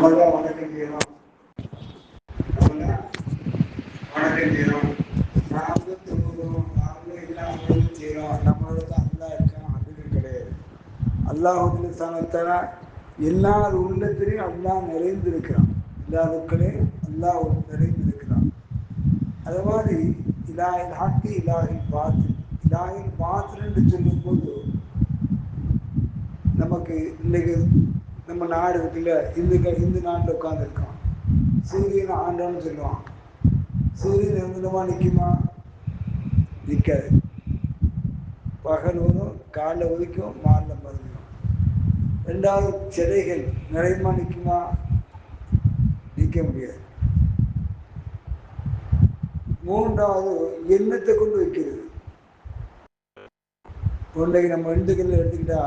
தான் வணக்கம் செய்யணும். நம்ம தான் வணக்கம் செய்யணும். நாமளும் தொழுகிறோம், நாமளும் எல்லா அமலும் செய்யறோம். நம்மளோட தான் அல்லா இருக்கான் அப்படின்னு கிடையாது. அல்லாஹ் ஸ்தானத்தால எல்லார் உள்ளத்திலையும் அல்லாஹ் நிறைந்திருக்கிறான். எல்லாருக்களையும் அல்லாஹ் நிறைந்திருக்கிறான். அது மாதிரி இலாஹில் ஹக்கி இலாஹில் பாத்தில். இலாஹில் பாத்தில் என்று சொல்லும்போது நமக்கு இன்னைக்கு நம்ம நாடு இருக்குல்ல, இந்து நாட்டில் உட்காந்துருக்கான். சூரியன் ஆண்டோன்னு சொல்லுவான். சூரியன் நிரந்தரமா நிற்குமா? நிற்காது. பகல் வரும், காலைல உதிக்கும், மாலைல மறுபடியும். ரெண்டாவது சிலைகள் நிறையமா நிற்குமா? நிற்க முடியாது. மூன்றாவது எண்ணத்தை கொண்டு வைக்கிறது. இன்றைக்கு நம்ம இந்துக்கள் எடுத்துக்கிட்டா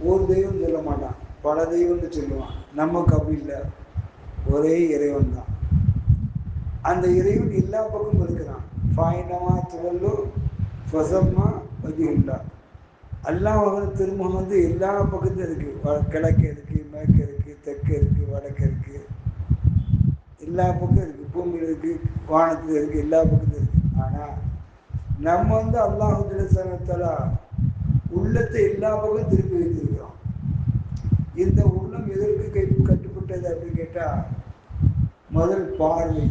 ஒரு தெய்வம் சொல்ல மாட்டான், பல தெய்வம்னு சொல்லுவான். நமக்கு அப்படி இல்லை, ஒரே இறைவன் தான். அந்த இறைவன் எல்லா பக்கமும் இருக்கிறான். ஃபாயினமா துவல்லு ஃபசம்மா வஜிஹுல்லா. அல்லாஹ் திருமுகம் வந்து எல்லா பக்கத்தும் இருக்கு. கிழக்கு இருக்கு, மேற்கு இருக்கு, தெற்கு இருக்கு, வடக்கு இருக்கு, எல்லா பக்கம் இருக்கு. பூமியில் இருக்கு, வானத்தில் இருக்கு, எல்லா பக்கத்தும் இருக்கு. ஆனா நம்ம வந்து அல்லாஹ் உள்ளத்தை எல்லா பக்கம் திருப்பி வைத்திருக்கிறோம். இந்த உள்ளம் எதற்கு கட்டுப்பட்டது அப்படின்னு கேட்டா, முதல் பார்வை,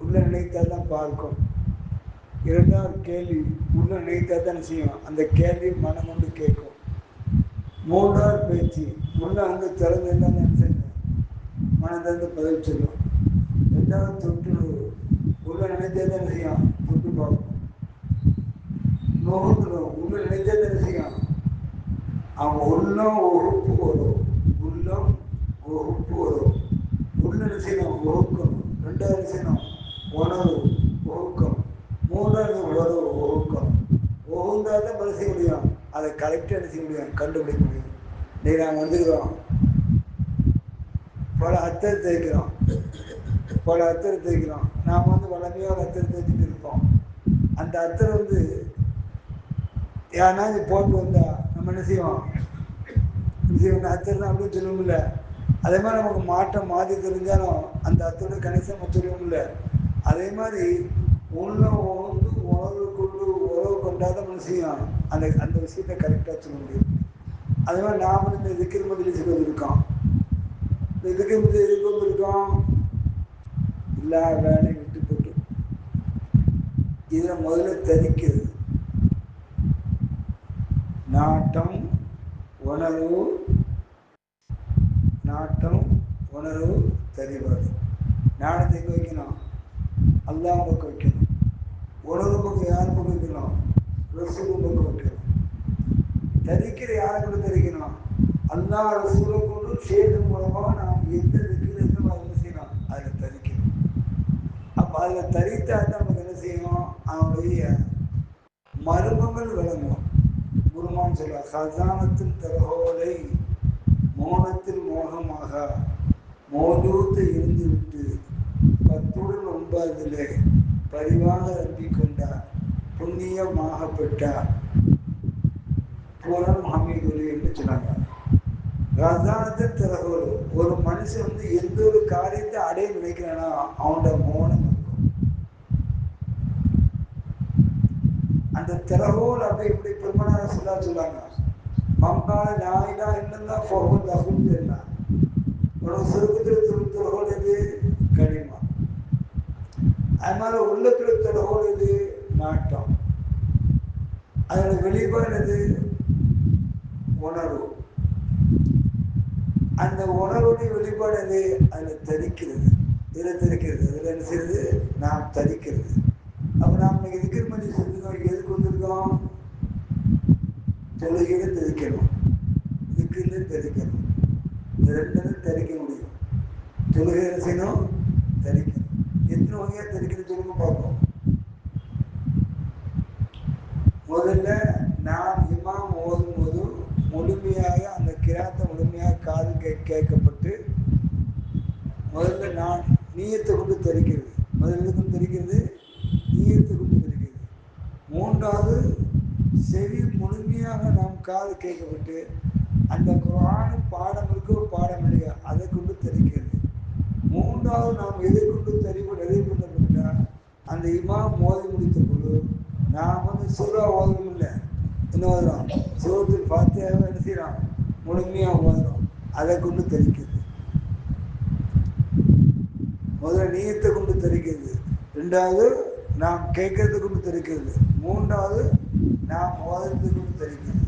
உள்ள நினைத்தால் தான் பார்க்கும். இரண்டாவது கேள்வி, உள்ள நினைத்தால் தான் செய்யும். அந்த கேள்வி மனம் கொண்டு கேட்கும். மூன்றாவது பேச்சு, உள்ள அங்கு திறந்து என்ன செய்யும், மனம் திறந்து பதில் சொல்லும். ரெண்டாவது தொற்றுணர்வு, உள்ள நினைத்தே தான் செய்யும், தொட்டு பார்க்கும். நோகுத்துணும், உள்ள நினைத்தே தான் செய்யும். அவன் உள்ளம் ஒகுப்பு வரும், உள்ளம் ஒகுப்பு வரும். உள்ள செய்யணும் ஒழுக்கம், ரெண்டாவது செய்யணும் உணர்வு ஒழுக்கம், மூன்றாவது உணர்வு ஒழுக்கம். ஒழுங்காதான் மனசு செய்ய முடியும். அதை கரெக்டாக என்ன செய்ய முடியும், கண்டுபிடிக்க முடியும். இன்னைக்கு நாங்கள் வந்துக்கிறோம், பல அத்தர் தேய்க்கிறோம், பல அத்தர் தேய்க்கிறோம். நாம் வந்து வளமையாக ஒரு அத்தர் தேய்ச்சிட்டு இருப்போம். அந்த அத்தர் வந்து யாருனா இது போட்டு வந்தா நம்ம என்ன செய்வோம், அத்தர் தான் அப்படின்னு சொல்லுவோம்ல. அதே மாதிரி நமக்கு மாற்றம் மாற்றி தெரிஞ்சாலும் அந்த அத்தோட கணிசம் சொல்லுவோம்ல. அதே மாதிரி உள்ள வந்து உணர்வுக்குள்ளு உறவு கொண்டாதான் மனுஷன் அந்த அந்த விஷயத்தை கரெக்டாக சொல்ல முடியும். அதே மாதிரி நாமளும் இந்த திக்கிர் மதிலிச்சு வந்திருக்கோம். இந்த திக்கிர் மதில் எதுக்கு வந்திருக்கோம்? எல்லா வேலையும் விட்டு போட்டு இதில் முதல்ல தரிக்கிறது. நாட்டம் உணர்வு, நாட்டம் உணர்வு தெரிவது. நாணத்தை எங்கே வைக்கணும்? அல்லாஹ் பக்கம் வைக்கணும். உணர்வு பக்கம் யார் பக்கம் வைக்கணும்? ரசூல் பக்கம் வைக்கணும். தரிக்கிற யாரை கொண்டு தரிக்கணும்? அல்லாஹ் ரசூலை கொண்டு சேர்ந்து மூலமாக நாம் எந்த திக்கிலிருந்து என்ன செய்யணும்? அதில் தரிக்கணும். அப்போ அதில் தரித்தால் தான் நமக்கு என்ன செய்யணும்? அவனுடைய மர்மங்கள் விளங்கும். குருமான் சொல்லுவார், ஹசானத்தில் தரகோலை மோனத்தில் மோகமாக மோதூத்து இருந்துவிட்டு பத்துடன் 9 பரிவாக நம்பிக்கொண்டார், புண்ணியமாக பெற்றார், புறம் ஹமீதுலி என்று சொன்னாங்க. ரசானத்தில் தரகோல், ஒரு மனுஷன் வந்து எந்த ஒரு காரியத்தை அடைய நினைக்கிறானோ அவனோட மோனம் இருக்கும். அந்த திறகோல் அப்படி இப்படி பெருமனார சொல்லாங்க. மங்கால நாயிலா இல்லைன்னா ஃபோகல் அகுல் என்ன ஒரு சுருக்கத்தில் திறகோல் எது? கனிமா. அதனால உள்ளத்தில் திறகோல் எது? நாட்டம். அதோட வெளிப்பாடு எது? உணர்வு. அந்த உணர்வுடைய வெளிப்பாடு எது? அதில் தரிக்கிறது. இதில் தரிக்கிறது, அதில் என்ன செய்யுது? நாம் தரிக்கிறது. அப்போ நாம் இன்னைக்கு திக்கிர் மஜ்லிஸ் செஞ்சுருக்கோம். எதுக்கு வந்திருக்கோம்? தொழுகையில தெரிக்கணும், திக்கிரில தெரிக்கணும். இந்த ரெண்டும் தெரிக்க முடியும். தொழுகையில செய்யணும், தெரிக்கணும். எத்தனை வகையாக தெரிக்கணும் சொல்லுங்க பார்ப்போம். முதல்ல நாம் இமாம் ஓதும் போது முழுமையாக அந்த கிராத்தை முழுமையாக காது கேட்கப்பட்டு முதல்ல நான் நீயத்தை கொண்டு தெரிக்கிறது. முதல்ல கொண்டு தெரிக்கிறது நீயத்தை கொண்டு தெரிக்கிறது. மூன்றாவது செவி முழுமையாக நாம் காது கேட்கப்பட்டு அந்த குர்ஆன் பாடம் இருக்கு, பாடம் இல்லையா, அதை கொண்டு தெரிகிறது. மூணாவது நாம் எதை கொண்டு எதை கொண்டு அப்படின்னா அந்த இமாம் மோதி முடித்த போது நாம் வந்து சூறா ஓதணும் இல்லை, என்ன ஓதுறோம்? சூரத்தில் ஃபாத்தியாவை என்ன செய்யறோம்? முழுமையா ஓதுறோம். அதை கொண்டு தெரிக்கிறது. முதல்ல நீயத்தை கொண்டு தெரிக்கிறது. ரெண்டாவது நாம் கேட்கறது கொண்டு தெரிக்கிறது. மூன்றாவது நாம் ஓதுறது கொண்டு தெரிக்கிறது.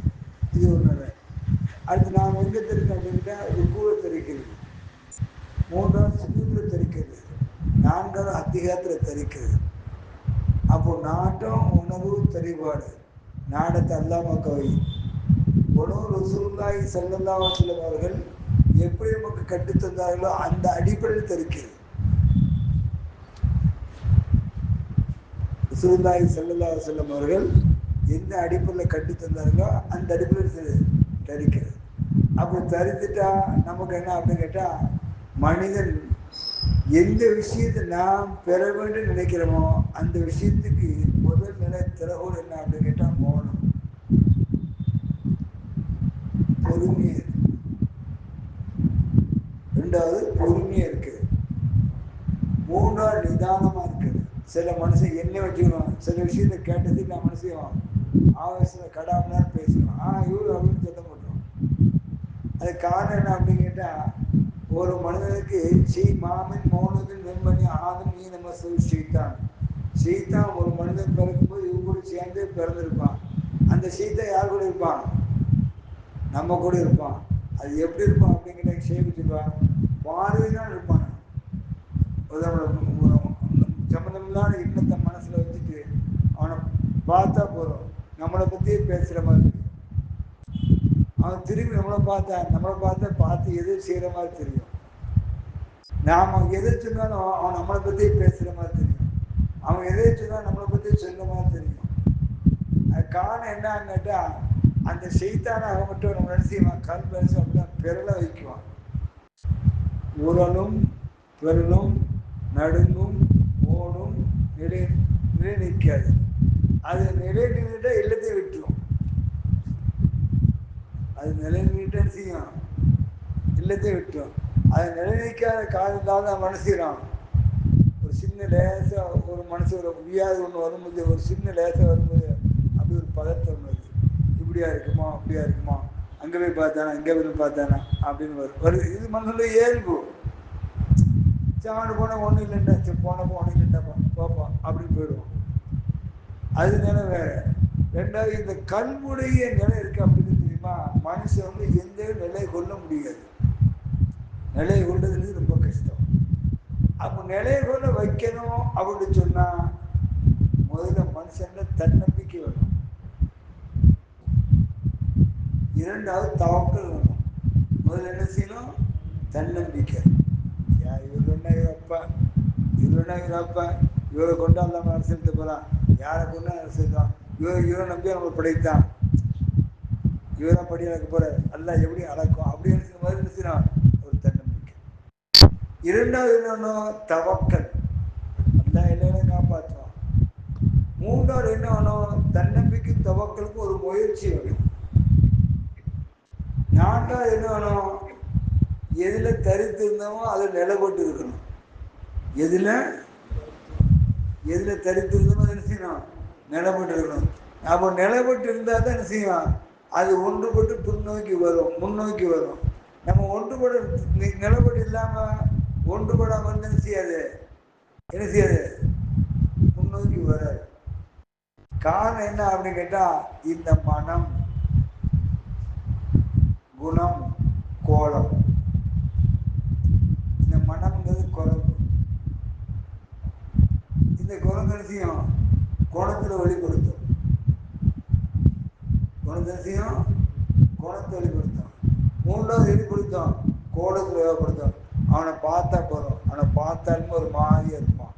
இது ஒன்று. அடுத்து நாம் எங்க தெரிக்கணும் அப்படின்ட்டா ருக்குவை தெரிக்கிறது. மூன்றாவது சுஜூதில் தெரிக்கிறது. நான்காவது அத்திகாரத்தில் தெரிக்கிறது. அப்போ நாட்டம் உணர்வு தெரிபாடு நாடத்தை அல்லாம கவை உணவு ரசூலுல்லாஹி ஸல்லல்லாஹு அலைஹி வஸல்லம் அவர்கள் எப்படி நமக்கு கற்றுத்தந்தார்களோ அந்த அடிப்படையில் தெரிக்கிறது. ரசூலுல்லாஹி ஸல்லல்லாஹு அலைஹி வஸல்லம் அவர்கள் எந்த அடிப்படையில் கற்றுத்தந்தார்களோ அந்த அடிப்படையில் தரிக்கிறது. அப்படி தரித்துட்டா நமக்கு என்ன அப்படின்னு கேட்டா, மனிதன் எந்த விஷயத்தை நாம் பெற வேண்டும் நினைக்கிறோமோ அந்த விஷயத்துக்கு முதல் நிலை திறவுகள் என்ன அப்படின்னு கேட்டா மௌனம், பொறுமையா இருக்கு. ரெண்டாவது பொறுமையா இருக்கு. மூன்றாவது நிதானமா இருக்குது. சில மனுஷன் என்ன வச்சுக்கணும், சில விஷயத்தை கேட்டதுக்கு நான் மனுஷன் ஆவேசத்துல கடாமலாம் பேசணும், இவரு அப்படின்னு சத்தம் போட்டுரும். அது காரணம் என்ன அப்படின்னு கேட்டா, ஒரு மனிதனுக்கு மாமன் மௌனத்தின் வெண்மணி ஆதம் நீ நம்ம ஷீத்தான். ஷீத்தான் ஒரு மனிதன் பிறக்கும்போது இவங்க கூட சேர்ந்து பிறந்திருப்பான். அந்த ஷீத்தான் யார் கூட இருப்பான்? நம்ம கூட இருப்பான். அது எப்படி இருப்பான் அப்படிங்கிற சேமிச்சுருவான். பார்வைதான் இருப்பான். சம்மந்தமில்லாத எண்ணத்தை மனசுல வச்சுட்டு அவனை பார்த்தா போதும், நம்மளை பத்தியே பேசுற மாதிரி. அவன் திரும்பி நம்மளை பார்த்து எது செய்யற மாதிரி தெரியும். நாம எதை சொன்னாலும் அவன் நம்மளை பத்தியே பேசுற மாதிரி தெரியும். அவன் எதை சொன்னாலும் நம்மளை பத்தி சொல்ற மாதிரி தெரியும். அது காரணம் என்னன்னு கேட்டா, அந்த செய்தான அவன் மட்டும் நம்ம நினைச்சுவான். கல் பரிசு அப்படின்னா பெறல வைக்குவான். உரலும் பெறலும் நடுங்கும் ஓடும் நிலை நிற்காது. அது நிலை நின்றுட்டா எல்லாத்தையும் விட்டுரும். அது நிலை நின்றுட்டா செய்யும், எல்லாத்தையும் விட்டுரும். அது நிலைநிற்காத காலத்தால் தான் மனசுறான். ஒரு சின்ன லேசா ஒரு மனசு ஒரு வியாதி ஒன்று வரும்போது, ஒரு சின்ன லேசா வரும்போது அப்படி ஒரு பதட்டம் வருது. இப்படியா இருக்குமா அப்படியா இருக்குமா, அங்கே போய் பார்த்தானா இங்கே போய் பார்த்தானா அப்படின்னு வருது. இது மனசுல இயல்பு. சாணு போனால் ஒன்றும் இல்லைண்டா, சரி போனப்போ ஒன்றும் இல்லைண்டாப்பா போப்பா அப்படின்னு போயிடுவோம். அது நிலை வேற. ரெண்டாவது இந்த கல்முடைய நிலை இருக்கு அப்படின்னு தெரியுமா, மனுஷன் வந்து எந்த நிலை கொள்ள முடியாது. நிலையை கொள்றதுன்னு ரொம்ப கஷ்டம். அப்போ நிலையை கொள்ள வைக்கணும் அப்படின்னு சொன்னா முதல்ல மனுஷன் தன்னம்பிக்கை வேணும். இரண்டாவது தவக்கல் வேணும். முதல்ல என்ன செய்யணும்? தன்னம்பிக்கை. இவர் என்ன அப்பா, இவர் என்ன அப்பா, இவரை கொண்டு அல்லாம அரசியலுக்கு போறான், யாரை கொண்டு அரசியல்தான், இவரை நம்பி நம்ம படைத்தான், இவரை படி அழக்க போற அல்ல எப்படி அழக்கும் அப்படின்னு மாதிரி நினைச்சான் ஒரு தன்னம்பிக்கை. இரண்டாவது என்னன்னா தவக்கல், அல்ல எல்லாரும் காப்பாற்றுவான். மூன்றாவது என்ன வேணும்? தன்னம்பிக்கை தவக்கலுக்கு ஒரு முயற்சி வேணும். நான்காவது என்ன வேணும்? எதுல தரித்து இருந்தோமோ அதை நிலைப்பட்டு இருக்கணும். எதுல தரித்து இருந்தோமோ என்ன செய்யணும்? நிலைப்பட்டு இருக்கணும். அப்போ நிலைப்பட்டு இருந்தா தான் என்ன செய்யும்? அது ஒன்றுபட்டு பின்னோக்கி வரும், முன்னோக்கி வரும். நம்ம ஒன்றுபட நிலைப்பட்டு இல்லாம ஒன்றுபடாம என்ன செய்யாது? முன்னோக்கி வராது. காரணம் என்ன அப்படின்னு கேட்டா, இந்த மனம், குணம், கோலம். இந்த மனம்ங்கிறது குரங்கு. இந்த குரங்கு செய்யும் கோணத்துல வெளிப்படுத்தும். கோணத்தை வெளிப்படுத்தும். மூன்றாவது வெளிப்படுத்தும் கோலத்துல வெளிப்படுத்தும். அவனை பார்த்தா போதும், அவனை பார்த்தாலுமே ஒரு மாதிரியா இருப்பான்.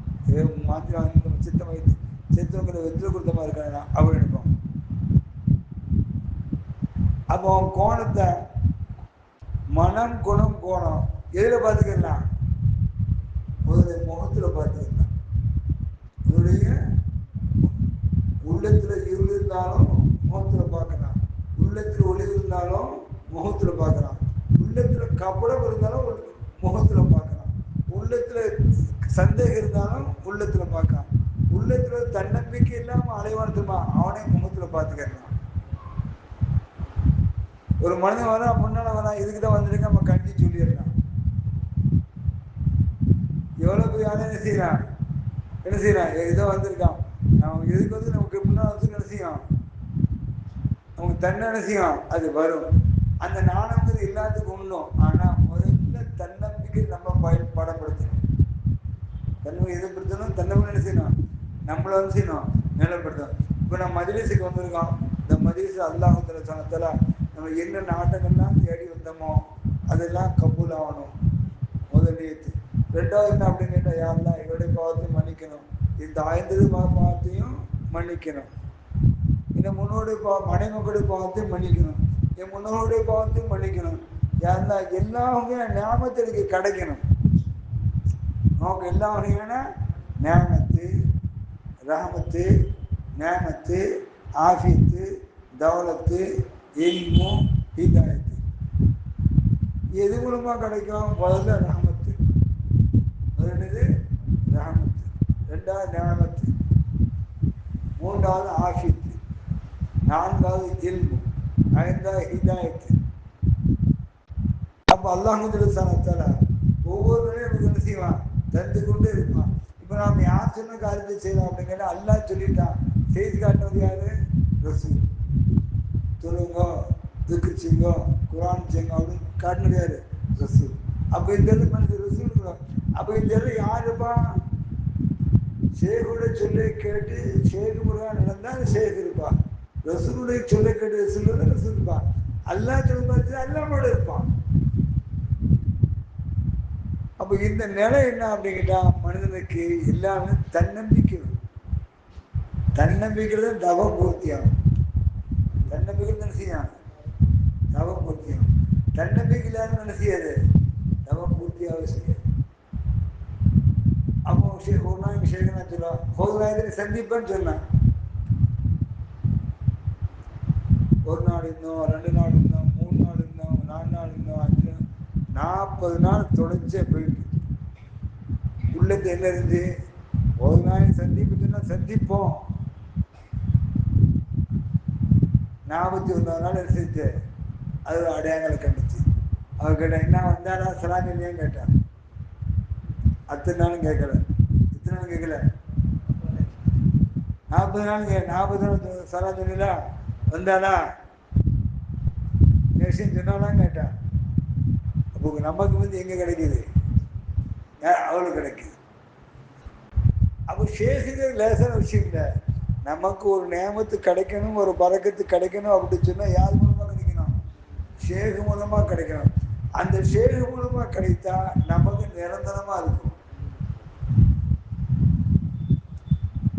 மாதிரி அவன் சித்தம் வைத்து சித்தவங்களை வெற்றி கொடுத்த மாதிரி இருக்கானா அப்படின்னு இருப்பான். அப்போ அவன் கோணத்தை மனம், குணம், கோணம் எதுல பார்த்துக்கலாம்? முதல்ல முகத்துல பார்த்துக்கலாம். என்னுடைய உள்ளத்துல இருள் இருந்தாலும் முகத்துல பார்க்கலாம், உள்ளத்துல ஒளி இருந்தாலும் முகத்துல பார்க்கலாம், உள்ளத்துல கபடம் இருந்தாலும் முகத்துல பார்க்கலாம், உள்ளத்துல சந்தேகம் இருந்தாலும் உள்ளத்துல பார்க்கான். உள்ளத்துல தன்னம்பிக்கை இல்லாம அலைவான் தெரியுமா, அவனே முகத்துல பார்த்துக்கிறான். ஒரு மனிதன் வரா, முன்னால வரா, இதுக்குதான் வந்திருக்க, நம்ம கண்டி சொல்லிடுறான். எவ்வளவு பெரிய ஆளு என்ன செய்யறான், என்ன செய்யறான், ஏதோ வந்திருக்கான், அவன் எதுக்கு வந்து நமக்கு முன்னாள் வந்து என்ன செய்யும், நமக்கு தன்னை என்ன செய்யும், அது வரும். அந்த நாணங்கிறது எல்லாத்துக்கும் உண்ணும். ஆனா முதல்ல தன்னம்பிக்கை நம்ம படப்படுத்தணும். தன்மை எதிர்படுத்தணும், தன்னம்பிக்கை என்ன செய்யணும், நம்மள வந்து செய்யணும், மேலப்படுத்தணும். இப்ப நம்ம மஜ்லிஸுக்கு வந்திருக்கோம். இந்த மஜ்லிஸ் அல்லாஹ் தஆலா நம்ம என்ன நாட்டங்கள்லாம் தேடி வந்தோமோ அதெல்லாம் கபூல் ஆகணும். முதல் நியத்து. ரெண்டாவது என்ன அப்படின்னு கேட்டா, யா அல்லாஹ் இவருடைய பாவத்தையும் மன்னிக்கணும், இந்த 5 பாவத்தையும் மன்னிக்கணும், இந்த முன்னோடைய மனைமக்களுடைய பாவத்தையும் மன்னிக்கணும், என் முன்னோருடைய பாவத்தையும் மன்னிக்கணும். யா அல்லாஹ் எல்லா வகையான ஞாபகத்தை எனக்கு கிடைக்கணும். நமக்கு எல்லா வகையான ஞாபகத்து, ரஹமத்து, நேமத்து, ஆஃபியத்து, தௌலத்து, இல்மு, ஹிதாயத்து. எது மூலமா கிடைக்கும்? முதல்ல ரஹமத்து. முதல்ல ரஹமத்து, ரெண்டாவது நேமத்து, மூன்றாவது ஆஃபியத்து, நான்காவது இல்மு, ஐந்தாவது ஹிதாயத்து. அப்ப அல்லாஹ் தஆலா ஒவ்வொரு நிலையும் என்ன செய்வான், தந்து கொண்டே இருப்பான். இப்ப நாம யார் சொன்ன காரியத்தை செய்யலாம் அப்படின்னு கேட்டா, அல்லாஹ் சொல்லிட்டான். செய்து காட்டினது யாரு? ரசூல். சொல்லுங்க, திக்ர் செய்யுங்க, குர்ஆன் செய்யுங்க அப்படின்னு காட்டினது யாரு? ரசூல். அப்ப இந்த மனித ரசூல். அப்ப இந்த யார் இருப்பான்? ஷேகுடைய சொல்லை கேட்டு ஷேகு முருகா நடந்தா ஷேக் இருப்பான். ரசூலுடைய சொல்லை கேட்டு ரசூல் ரசூல் இருப்பான். அல்லாஹ் சொல்ல பார்த்து அல்லாமோட இருப்பான். அப்ப இந்த நிலை என்ன அப்படிங்கிட்டா, மனிதனுக்கு எல்லாமே தன்னம்பிக்கை. தன்னம்பிக்கை தவ பூர்த்தியாகும். தன்னம்பிக்கை என்ன செய்யும்? தவ பூர்த்தியாகும். தன்னம்பிக்கை இல்லாத என்ன செய்யாது? தவ பூர்த்தியாக செய்யாது. அப்போ ஒரு நாள் விஷயம் சொல்லுவான், ஹோதுராயத்தை சந்திப்பேன்னு சொன்னான். ஒரு நாள் இருந்தோம், 2 நாள் இருந்தோம், 3 நாள் இருந்தோம், 4 நாள் இருந்தோம், 5 40 நாள் தொடர்ச்சியா போயிட்டு உள்ளது என்ன இருந்து, ஒரு நாள் சந்திப்புன்னா சந்திப்போம். 41 நாள் செஞ்சு அது அடையாளங்களை கண்டுச்சு. அவர் கேட்டா, என்ன வந்தாரா சலாம் இல்லையான்னு கேட்டான். அத்தனை நாளும் கேட்கல. இத்தனை நாளும் கேட்கல. 40 நாள் சலாம் சொன்னா வந்தாளா விஷயம் சொன்னாலாம் கேட்டான். அப்போ நமக்கு வந்து எங்க கிடைக்குது? அவளுக்கு கிடைக்குது. அப்போ ஷேகுங்கிறது லேசான விஷயம் இல்லை. நமக்கு ஒரு நேமத்து கிடைக்கணும், ஒரு பறக்கத்து கிடைக்கணும் அப்படின்னு சொன்னா யார் மூலமா கிடைக்கணும்? ஷேகு மூலமா கிடைக்கணும். அந்த ஷேகு மூலமா கிடைத்தா நமக்கு நிரந்தரமா இருக்கும்.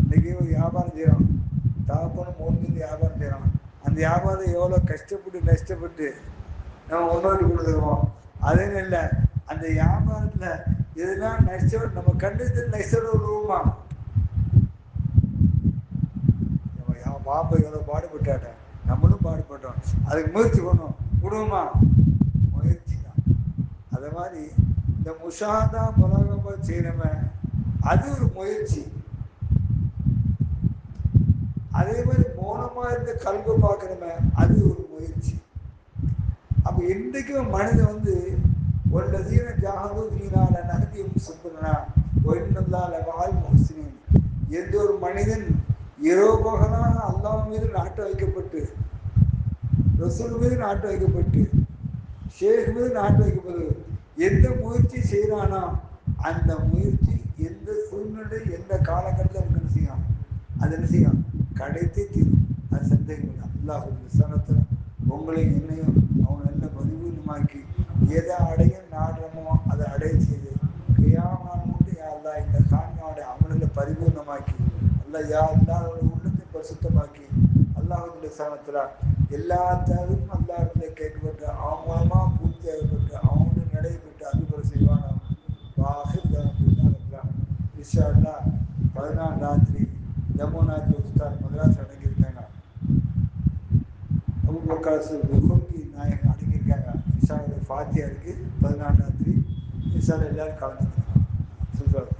இன்னைக்கு ஒரு வியாபாரம் செய்யறோம், தாப்பனும் மூணு வியாபாரம் செய்யறோம். அந்த வியாபாரம் எவ்வளவு கஷ்டப்பட்டு நஷ்டப்பட்டு நம்ம முன்னோட்டி கொடுத்துருவோம். அதுன்னு இல்லை, அந்த வியாபாரத்துல எதுனா நஷ்டம் நம்ம கண்டுட்டு நஷ்டம் விடுவோமா? பாப்பா எவ்வளவு பாடுபட்டாட்ட, நம்மளும் பாடுபட்டோம், அதுக்கு முயற்சி பண்ணுவோம், விடுவோமா? முயற்சி தான். அத மாதிரி இந்த முஷாதா முலாகமா செய்யறவன் அது ஒரு முயற்சி. அதே மாதிரி மௌனமா இருந்த கல்வி பார்க்கிறவன் அது ஒரு முயற்சி. அப்ப என்றைக்கும் மனிதன் வந்து ஒல்லதீன ஜாஹது ஃபீனால நஹ்தியும் சுப்னா வ இன்னல்லாஹ லமஅல் முஹ்சினீன். எந்த ஒரு மனிதன் இரவு பகலாக அல்லாஹ் மீது நாட்டு வைக்கப்பட்டு, ரசூல் மீது நாட்டு வைக்கப்பட்டு, ஷேக் மீது நாட்டு வைக்கப்பட்டு எந்த முயற்சி செய்யறானோ அந்த முயற்சி எந்த சூழ்நிலை எந்த காலகட்டத்தில் அவனுக்கு என்ன செய்யும்? அது என்ன செய்யும்? கிடைத்தே தீரும். அது சந்தேகம் இல்லை. அல்லாஹ் விசாரத்தில் உங்களையும் என்னையும் அவன் நல்ல பரிபூர்ணமாக்கி எதை அடைய நாடுறமோ அதை அடைய செய்து கியாமத் மட்டும் யா அல்லாஹ் இந்த காண்பாவுடைய அமல்களை பரிபூர்ணமாக்கி அல்லாஹ் யா அல்லாஹ் உள்ளத்தை பரிசுத்தமாக்கி அல்லாஹுடைய சரணத்தில் எல்லா தேவையும் அல்லாஹ்விடத்திலே கேட்கப்பட்டு அவன் மூலமா பூர்த்தியாகப்பட்டு அவனுடைய நடைபெற்று அனுபவம் செய்வான். இன்ஷா அல்லாஹ் 14 ராத்திரி ஜமுனாஜி உஸ்தாத் மதராஸ் அடங்கியிருக்காங்க. அபூபக்கர் நாயகம் அடங்கியிருக்காங்க. இன்ஷா அல்லாஹ் ஃபாத்தியா இருக்கு 14 ராத்திரி. இன்ஷா அல்லாஹ் எல்லாரும் கலந்துருக்காங்க. சொல்றாரு.